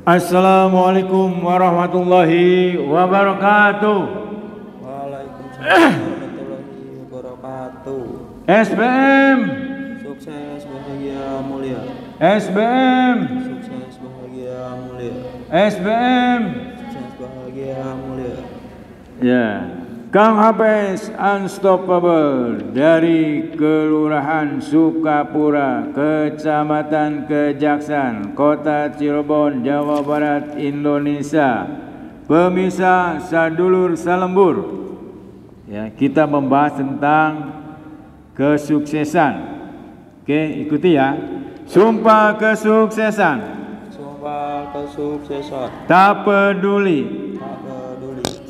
Assalamualaikum warahmatullahi wabarakatuh. Waalaikumsalam warahmatullahi wabarakatuh. SBM, Sukses bahagia mulia. SBM, Sukses bahagia mulia. SBM. Sukses bahagia mulia. Ya, Kang Hapes Unstoppable dari Kelurahan Sukapura, Kecamatan Kejaksan, Kota Cirebon, Jawa Barat, Indonesia. Pemirsa Sadulur Salembur, ya, kita membahas tentang kesuksesan. Oke, ikuti ya. Sumpah kesuksesan. Sumpah kesuksesan. Tak peduli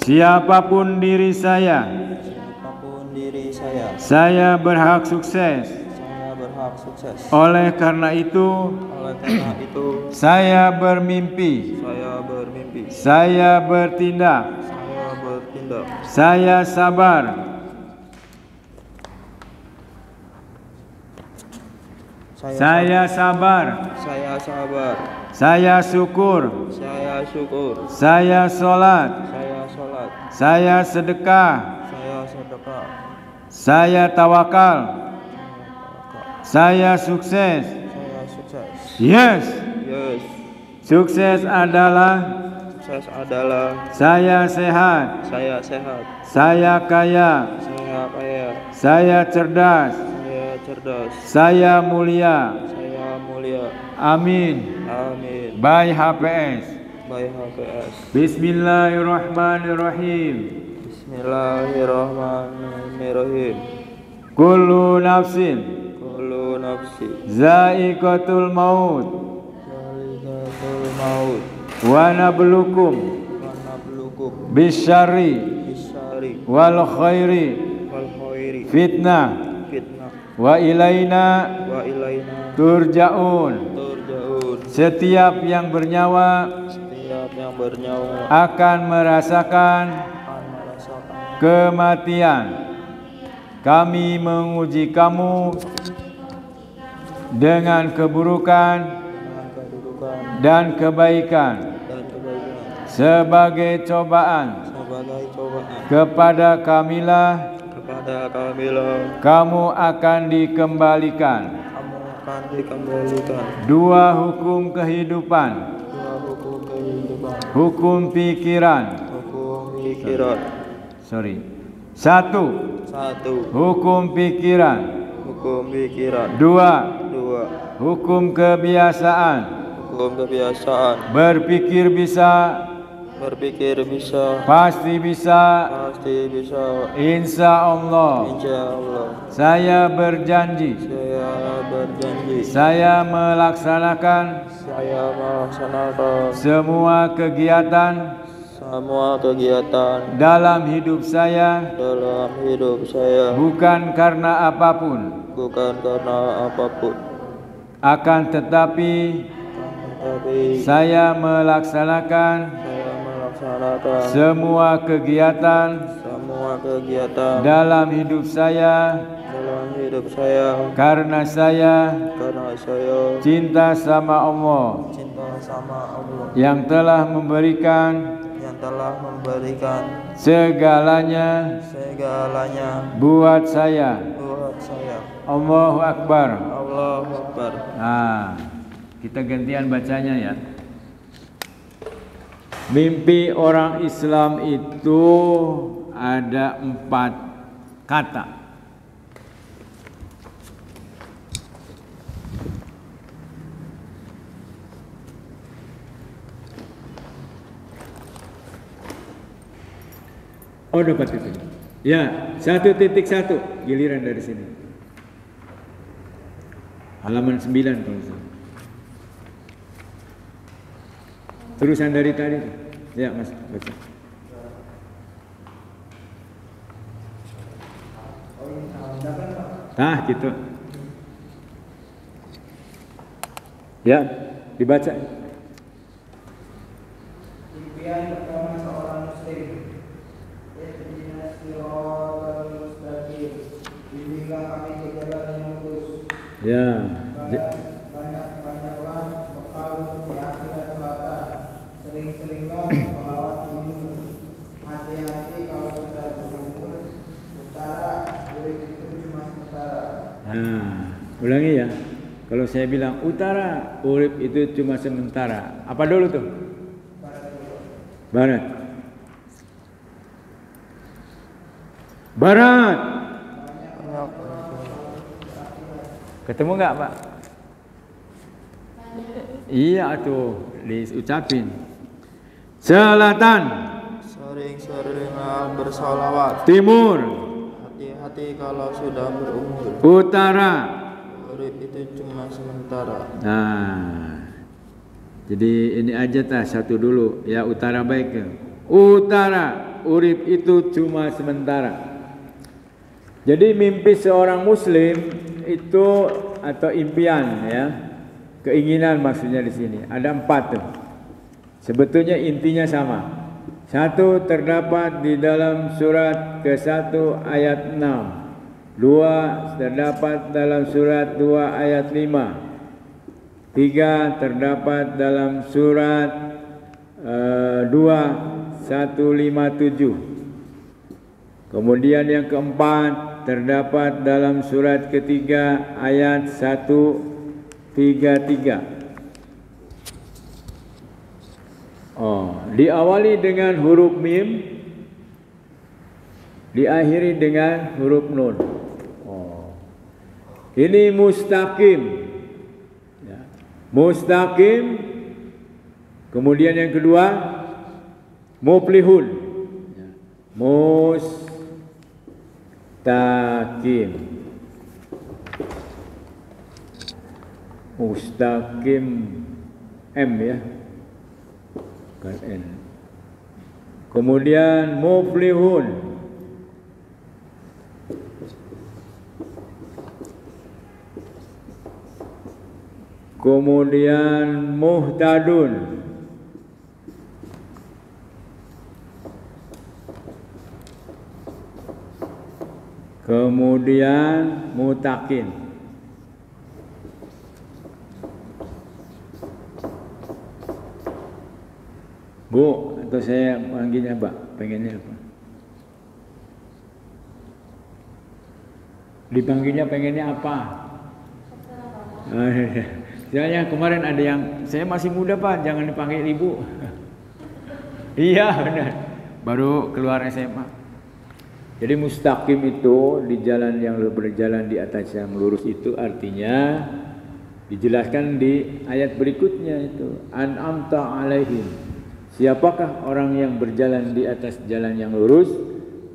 siapapun diri saya. Siapapun diri saya. Saya berhak sukses. Saya berhak sukses. Oleh karena itu, saya bermimpi. Saya bermimpi. Saya bertindak. Saya bertindak. Saya sabar. Saya sabar. Saya sabar. Saya syukur. Saya syukur. Saya sholat. Saya sholat. Saya sedekah. Saya sedekah. Saya tawakal. Saya sukses. Saya sukses. Yes. Yes. Sukses adalah Sukses adalah saya sehat. saya sehat. Saya kaya. Saya kaya. Saya cerdas. Saya cerdas. Saya mulia. Saya mulia. Amin. Amin. By HPS. By HPS. Bismillahirrahmanirrahim. Bismillahirrahmanirrahim. Kullu nafsin Kullu nafsi za'iqatul maut. zaiqatul maut. Wa nabluukum Wa nabluukum bisyarri bisyarri wal khairi wal khairi fitnah fitnah. wa ilaina Wa ilaina turja'un. turja'un. Setiap yang bernyawa Setiap yang bernyawa akan merasakan akan merasakan kematian. Kami menguji kamu dengan keburukan dengan kedudukan dan kebaikan dan kebaikan sebagai cobaan. sebagai cobaan. Kepada kamilah Kepada kamilah kamu akan dikembalikan. kamu akan dikembalikan. Dua hukum kehidupan, Dua hukum kehidupan. hukum pikiran. Hukum pikiran. Satu, hukum pikiran. Hukum pikiran. Dua, Hukum kebiasaan. kebiasaan. Berpikir bisa, pasti bisa. Pasti bisa. Insya Allah. Insya Allah. Saya berjanji. Saya melaksanakan semua kegiatan dalam hidup saya. Bukan karena apapun. Akan tetapi saya melaksanakan semua kegiatan dalam hidup saya karena saya cinta sama Allah yang telah memberikan segalanya buat saya. Allahu Akbar. Nah, kita gantian bacanya ya. Mimpi orang Islam itu ada 4 kata. Oh, dapat itu. Ya, 1.1 giliran dari sini. Halaman 9 kalau salah. Terusan dari tadi. Ya, Mas, baca. Nah, gitu. Ya, dibaca. Impian pertama seorang muslim. Ihdinas siratal mustaqim. Bimbinglah kami ke jalan yang lurus. Ya. Banyaklah bekal di akhirat kelak. ulangi ya. Kalau saya bilang utara, urip itu cuma sementara. Apa dulu tuh? Barat. Barat. Ketemu nggak Pak? Iya tuh, diucapin. Selatan. Sering-seringlah bersolawat. Timur. Hati-hati kalau sudah berumur. Utara. Urip itu cuma sementara. Nah, jadi ini aja satu dulu ya, utara baik ya. Utara, urip itu cuma sementara. Jadi mimpi seorang muslim itu atau impian ya, keinginan maksudnya di sini ada 4 tuh. Sebetulnya intinya sama. 1 terdapat di dalam surat ke-1 ayat 6. 2 terdapat dalam surat 2 ayat 5. 3 terdapat dalam surat 2:157. Kemudian yang keempat terdapat dalam surat ketiga ayat 133. Diawali dengan huruf mim, diakhiri dengan huruf nun. Ini mustaqim ya. Mustaqim. Kemudian yang kedua muflihun ya. Mustaqim. Mustaqim M ya, bukan N. Kemudian muflihun. Kemudian muhtadun. Kemudian mutakin. Bu, atau saya panggilnya Mbak, pengennya apa? Dipanggilnya pengennya apa? Soalnya kemarin ada yang, saya masih muda Pak, jangan dipanggil ibu. Iya benar, baru keluar SMA. Jadi mustaqim itu di jalan yang berjalan di atas yang lurus itu artinya dijelaskan di ayat berikutnya itu. An'amta alaihim. Siapakah orang yang berjalan di atas jalan yang lurus?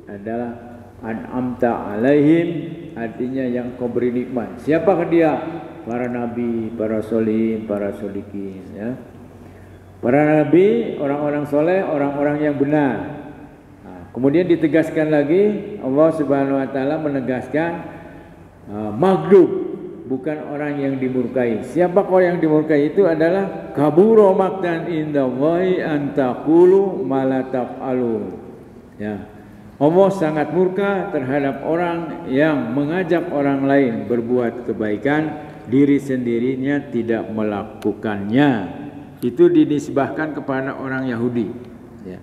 Adalah an'amta alaihim, artinya yang kau beri nikmat. Siapakah dia? Para nabi, para solihin, para solikin ya. Para nabi, orang-orang soleh, orang-orang yang benar. Nah, kemudian ditegaskan lagi, Allah Subhanahu wa taala menegaskan maghdub, bukan orang yang dimurkai. Siapa orang yang dimurkai itu adalah kabura maqtan indallahi an taqulu ma la taf'alun. Ya. Allah sangat murka terhadap orang yang mengajak orang lain berbuat kebaikan, diri sendirinya tidak melakukannya. Itu dinisbahkan kepada orang Yahudi ya.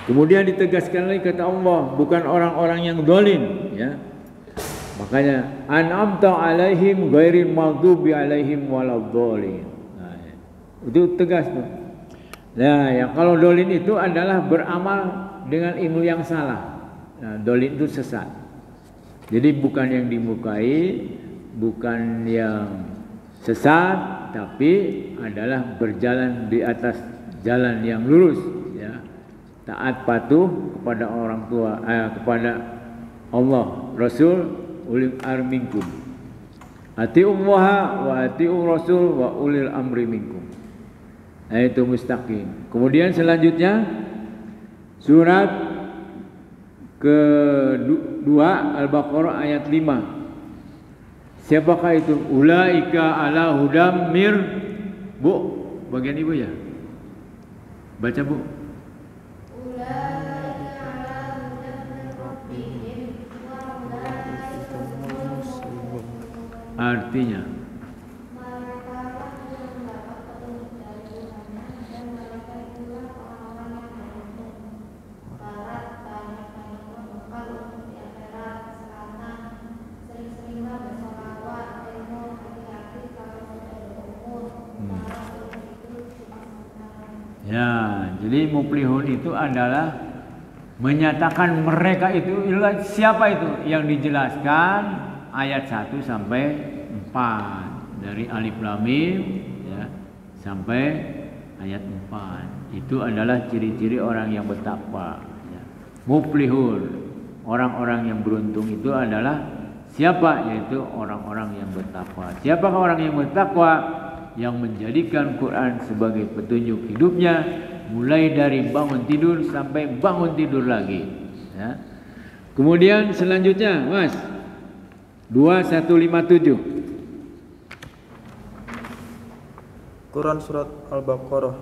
Kemudian ditegaskan lagi kata Allah, bukan orang-orang yang zalim ya. Makanya an'amta alaihim ghairil maghdubi alaihim waladhdallin. Nah, itu tegas tuh. Nah, ya kalau zalim itu adalah beramal dengan ilmu yang salah. Nah, zalim itu sesat. Jadi bukan yang dimurkai, bukan yang sesat, tapi adalah berjalan di atas jalan yang lurus ya. Taat patuh kepada orang tua, kepada Allah, Rasul, ulil amri minkum. Atiullaha wa atiur rasul wa ulil amri minkum. Nah, itu mustaqim. Kemudian selanjutnya surat ke-2 Al-Baqarah ayat 5. Siapakah itu? Ulaika ala hudam mir. Bu, bagian ibu ya. Baca Bu. Ulaika ala hudam mir rabbihim wa ulaika humul muflihun. Artinya Mereka lah yang mendapat petunjuk dari Tuhannya dan mereka itulah orang-orang yang beruntung. Barat banyak-banyak bekal untuk di akhirat. Selatan sering-seringlah bersolawat. Timur hati-hati Ya, jadi muflihun itu adalah menyatakan mereka itu siapa itu yang dijelaskan ayat 1 sampai 4 dari Alif Lam Mim ya, sampai ayat 4. Itu adalah ciri-ciri orang yang bertakwa ya. Muflihun, orang-orang yang beruntung itu adalah siapa? Yaitu orang-orang yang bertakwa. Siapakah orang yang bertakwa? Yang menjadikan Quran sebagai petunjuk hidupnya, mulai dari bangun tidur sampai bangun tidur lagi ya. Kemudian selanjutnya Mas 2157 Quran surat Al-Baqarah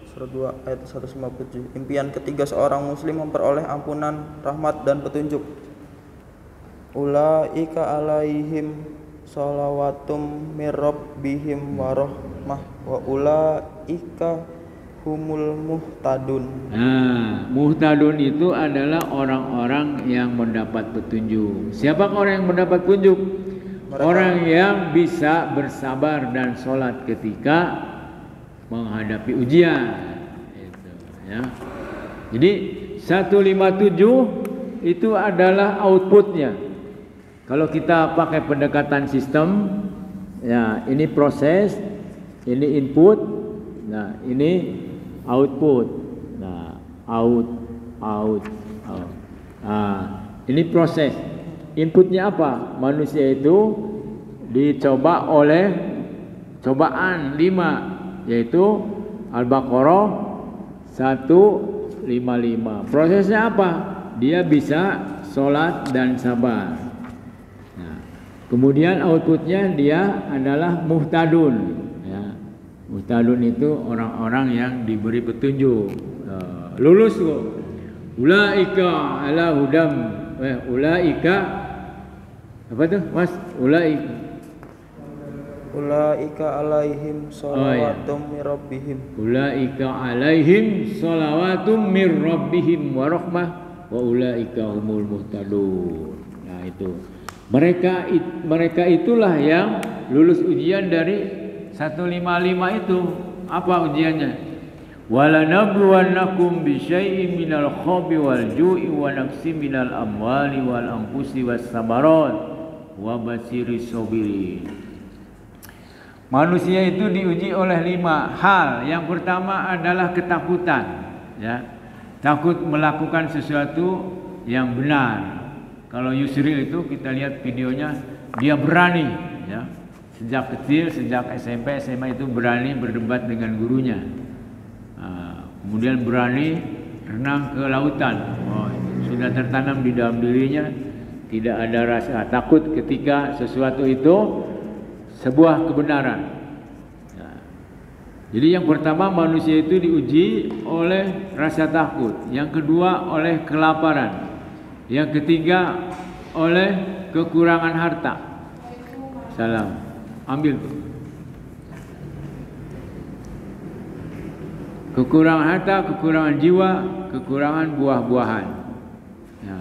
surat 2 ayat 157. Impian ketiga seorang muslim memperoleh ampunan, rahmat dan petunjuk. Ulaika alaihim shalawatum mir rabbihim warahmah wa ulaika humul muhtadun. Nah, muhtadun itu adalah orang-orang yang mendapat petunjuk. Siapa orang yang mendapat petunjuk? Orang yang bisa bersabar dan sholat ketika menghadapi ujian. Itu, ya. Jadi 157 itu adalah outputnya. Kalau kita pakai pendekatan sistem, ya ini proses, ini input, nah ini output, nah out. Ini proses. Inputnya apa? Manusia itu dicoba oleh cobaan 5, yaitu Al-Baqarah 155. Prosesnya apa? Dia bisa sholat dan sabar. Kemudian outputnya dia adalah muhtadun ya. Muhtadun itu orang-orang yang diberi petunjuk, lulus kok. Ulaika ala hudam, ulaika apa tuh Mas? Ulaika alaihim shalawatum mir rabbihim. Ulaika alaihim shalawatum mir rabbihim warahmah wa ulaika humul muhtadun. Nah itu. Mereka itulah yang lulus ujian dari 155 itu. Apa ujiannya? Walanabluwannakum bisyai'in minal khawfi wal ju'i wa naqsim minal amwali wal anfusi was samarat wa basyiris sabirin. Manusia itu diuji oleh 5 hal. Yang pertama adalah ketakutan, ya. Takut melakukan sesuatu yang benar. Kalau Yusril itu kita lihat videonya, dia berani ya. Sejak kecil, sejak SMP, SMA itu berani berdebat dengan gurunya. Kemudian berani renang ke lautan. Sudah tertanam di dalam dirinya, tidak ada rasa takut ketika sesuatu itu sebuah kebenaran. Jadi yang pertama manusia itu diuji oleh rasa takut. Yang kedua oleh kelaparan. Yang ketiga oleh kekurangan harta. Salam. Ambil. Kekurangan harta, kekurangan jiwa, kekurangan buah-buahan. Ya.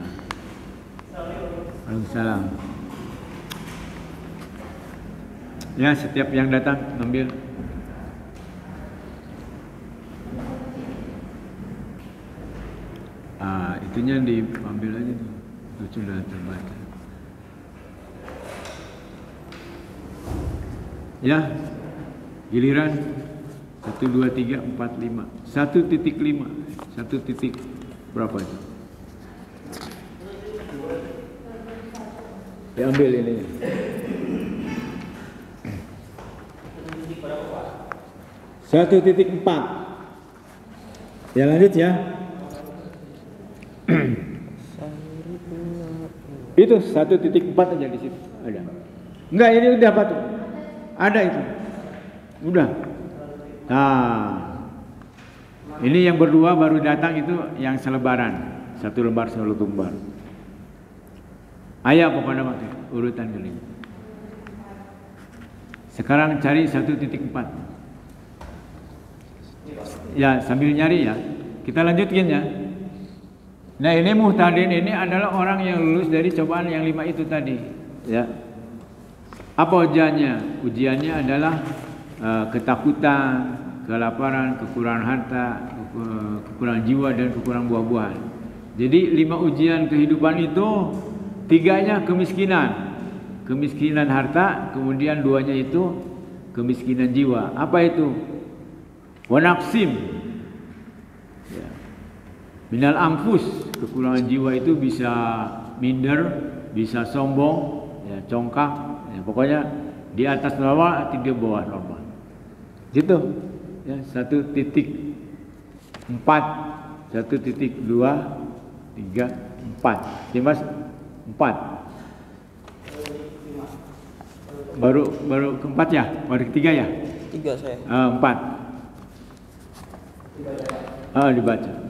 Waalaikumsalam. Ya, setiap yang datang ambil. Itunya diambil aja tuh. Itu sudah terbaca. Ya, giliran 1, 2, 3, 4, 5. 1.5. 1 titik berapa itu? Diambil ini. Satu titik 4. Ya lanjut ya. Itu 1.4 aja di situ ada. Enggak, ini udah apa tuh? Ada itu. Udah. Nah, ini yang berdua baru datang itu yang selebaran. 1 lembar 1 lembar. Ayo kepada waktu urutan dulu. Sekarang cari 1.4. Ya, sambil nyari ya. Kita lanjutkan ya. Nah, ini muhtadin ini adalah orang yang lulus dari cobaan yang 5 itu tadi, ya. Apa ujiannya? Ujiannya adalah ketakutan, kelaparan, kekurangan harta, kekurangan jiwa, dan kekurangan buah-buahan. Jadi 5 ujian kehidupan itu 3-nya kemiskinan. Kemiskinan harta, kemudian 2-nya itu kemiskinan jiwa. Apa itu? Wanaksim. Ya. Minal angfus, kekurangan jiwa itu bisa minder, bisa sombong, ya, congkak, ya, pokoknya di atas normal atau di bawah normal. Gitu. Ya, 1.4, 1.2, 3, 4. Mas 4. Baru keempat ya? Baru ketiga ya? 3 saya. 4. Dibaca.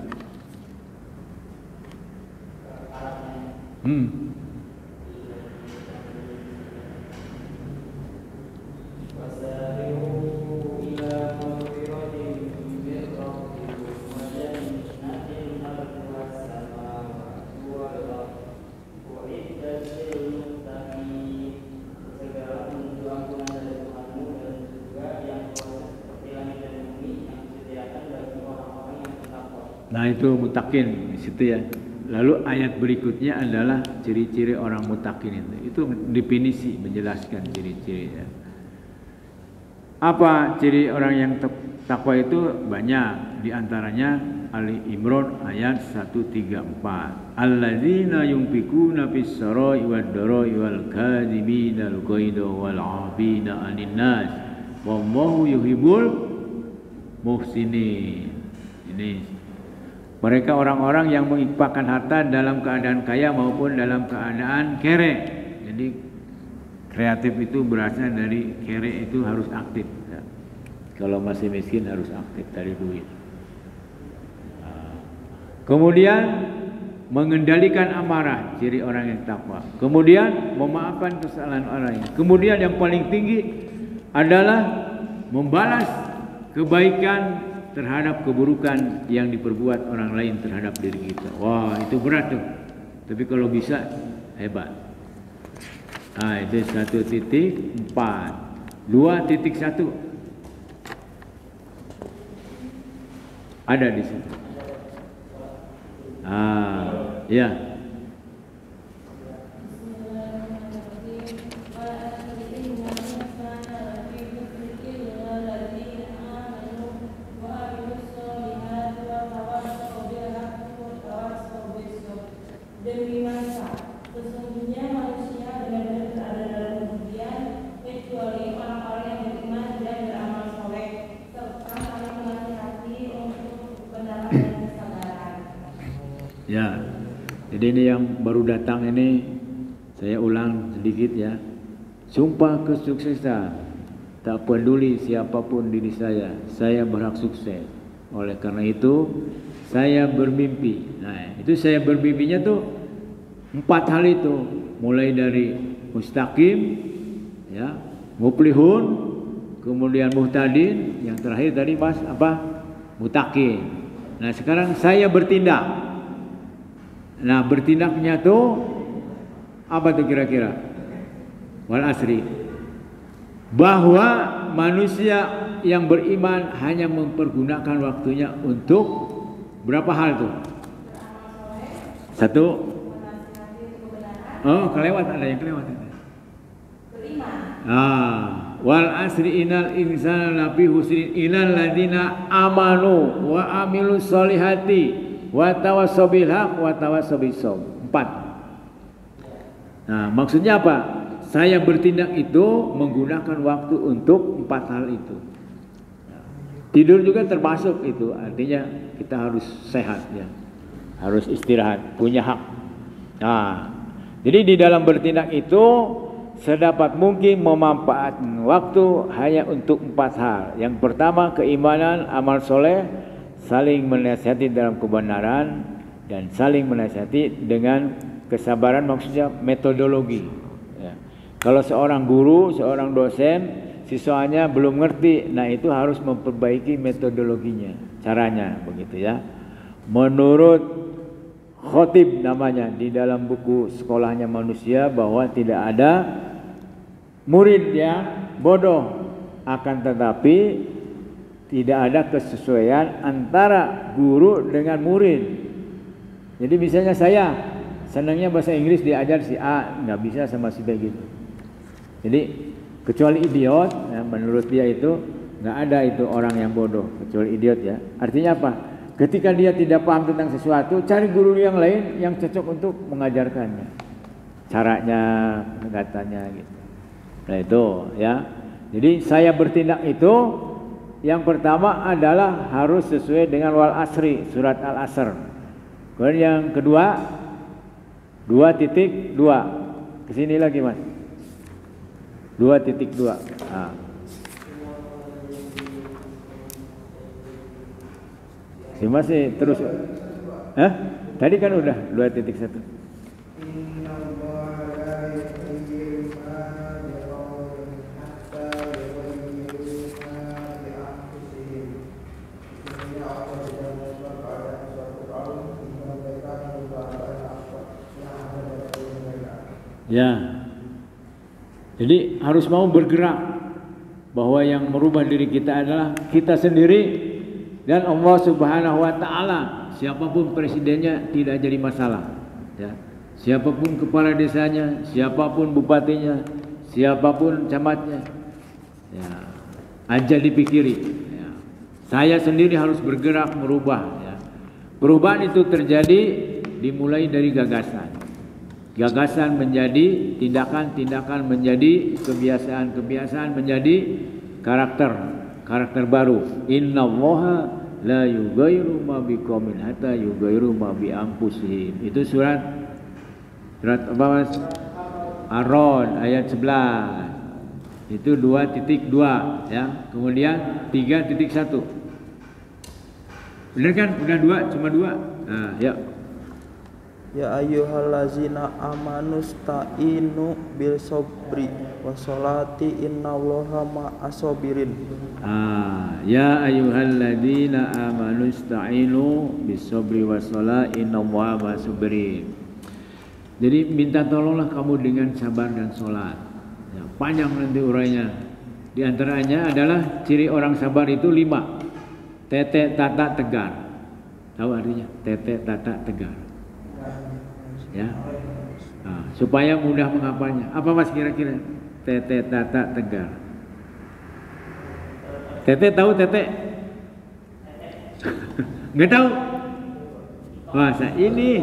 Nah itu mutakin di situ ya. Lalu ayat berikutnya adalah ciri-ciri orang mutakin itu. Itu definisi menjelaskan ciri-cirinya. Apa ciri orang yang takwa itu? Banyak. Di antaranya Ali Imran ayat 134. Alladzina yunfikuna fis sarai wad darai wal kadhibina al ghaidha wal 'afina 'anil nas wallahu yuhibbul muhsinin. Ini mereka orang-orang yang menginfakkan harta dalam keadaan kaya maupun dalam keadaan kere. Jadi kreatif itu berasal dari kere, itu harus aktif. Ya. Kalau masih miskin harus aktif dari duit. Kemudian mengendalikan amarah, ciri orang yang takwa. Kemudian memaafkan kesalahan orang lain. Kemudian yang paling tinggi adalah membalas kebaikan terhadap keburukan yang diperbuat orang lain terhadap diri kita. Wah, itu berat tuh. Tapi kalau bisa hebat. Nah, itu 1.4. 2.1 ada di situ. Ya. Demi masa, sesungguhnya manusia benar-benar berada dalam kerugian kecuali orang-orang yang beriman dan beramal soleh serta saling menasihati untuk kebenaran dan kesabaran. Ya, jadi ini yang baru datang ini saya ulang sedikit ya. Sumpah kesuksesan, tak peduli siapapun diri saya berhak sukses. Oleh karena itu saya bermimpi. Nah, itu saya bermimpinya tuh 4 hal itu, mulai dari mustaqim, ya, muflihun, kemudian muhtadin, yang terakhir tadi Mas apa? Mutakin. Nah, sekarang saya bertindak. Nah, bertindaknya tuh apa tuh kira-kira? Wal asri. Bahwa manusia yang beriman hanya mempergunakan waktunya untuk berapa hal tuh? 1. Oh, kelewat, ada yang kelewat. Wal asri innal insana lafi husrin illal ladzina amanu wa amilus solihati wa tawassaw bil haq wa tawassaw bis sabr. 4. Nah, maksudnya apa? Saya bertindak itu menggunakan waktu untuk 4 hal itu. Tidur juga termasuk itu, artinya kita harus sehat ya, harus istirahat, punya hak. Nah, jadi di dalam bertindak itu sedapat mungkin memanfaatkan waktu hanya untuk 4 hal. Yang pertama keimanan, amal soleh, saling menasihati dalam kebenaran, dan saling menasihati dengan kesabaran, maksudnya metodologi. Ya. Kalau seorang guru, seorang dosen, siswanya belum ngerti, nah itu harus memperbaiki metodologinya, caranya begitu ya. Menurut Khotib namanya di dalam buku Sekolahnya Manusia, bahwa tidak ada murid yang bodoh, akan tetapi tidak ada kesesuaian antara guru dengan murid. Jadi misalnya saya senangnya bahasa Inggris diajar si A, nggak bisa sama si B gitu. Jadi kecuali idiot, ya, menurut dia itu nggak ada itu orang yang bodoh kecuali idiot ya. Artinya apa? Ketika dia tidak paham tentang sesuatu, cari guru yang lain yang cocok untuk mengajarkannya, caranya, pendekatannya gitu. Nah itu ya. Jadi saya bertindak itu yang pertama adalah harus sesuai dengan wal asri, surat al-asr. Kemudian yang kedua 2.2. Kesini lagi mas. 2.2. Nah. Si masih terus. Hah? Tadi kan udah 2.1. Ya. Jadi harus mau bergerak, bahwa yang merubah diri kita adalah kita sendiri dan Allah Subhanahu wa taala. Siapapun presidennya tidak jadi masalah, ya. Siapapun kepala desanya, siapapun bupatinya, siapapun camatnya, ya, aja dipikiri, ya. Saya sendiri harus bergerak merubah, ya. Perubahan itu terjadi dimulai dari gagasan. Gagasan menjadi tindakan, tindakan menjadi kebiasaan, kebiasaan menjadi karakter baru. Innallaha la yughayyiru ma biqaumin hatta yughayyiru ma bi anfusihim. Itu surat apa Mas? Ar-Ra'd ayat 11. Itu 2.2 ya. Kemudian 3.1. Benar kan? Udah 2, cuma 2. Nah, ya. Ya ayyuhallazina amanu sta'inu bil sabri washolati innallaha ma'as-sabirin. Ya ayyuhallazina amanu sta'inu bis sabri washolati innallaha ma'as-sabirin. Jadi minta tolonglah kamu dengan sabar dan sholat. Ya, panjang nanti urainya. Di antaranya adalah ciri orang sabar itu 5. Tete tata tegar. Tahu artinya? Tete tata tegar. Ya, nah, supaya mudah menghafalnya. Apa mas kira-kira? Tete tata tegar. Tete tahu tete? Nggak tahu? Masa ini?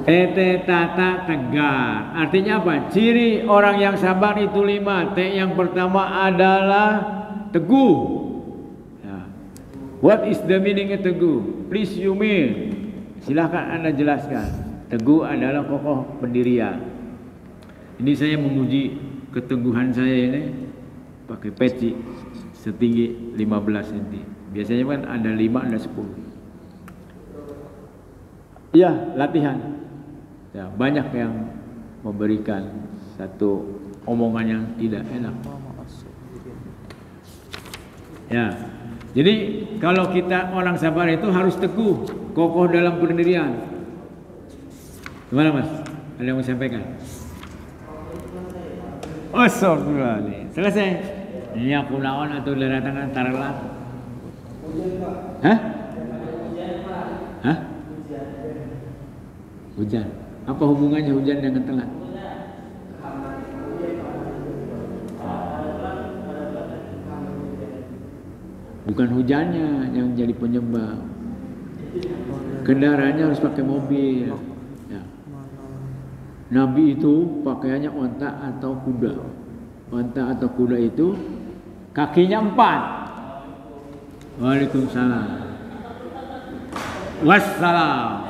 Tete tata tegar. Artinya apa? Ciri orang yang sabar itu 5. T yang pertama adalah teguh. Ya. What is the meaning of teguh? Please you mean. Silahkan Anda jelaskan. Teguh adalah kokoh pendirian. Ini saya memuji keteguhan saya ini pakai peci setinggi 15 cm. Biasanya kan ada 5, ada 10. Iya, latihan. Ya, banyak yang memberikan satu omongan yang tidak enak. Ya, jadi kalau kita orang sabar itu harus teguh, kokoh dalam pendirian. Gimana mas? Ada yang mau sampaikan? Oh, sorry. Selesai. Ini aku naon atau datang taralat? Hah? Hah? Hujan. Apa hubungannya hujan dengan telat? Bukan hujannya yang jadi penyebab. Kendaraannya harus pakai mobil. Ya. Nabi itu pakaiannya onta atau kuda. Onta atau kuda itu kakinya 4. Waalaikumsalam. Wassalam.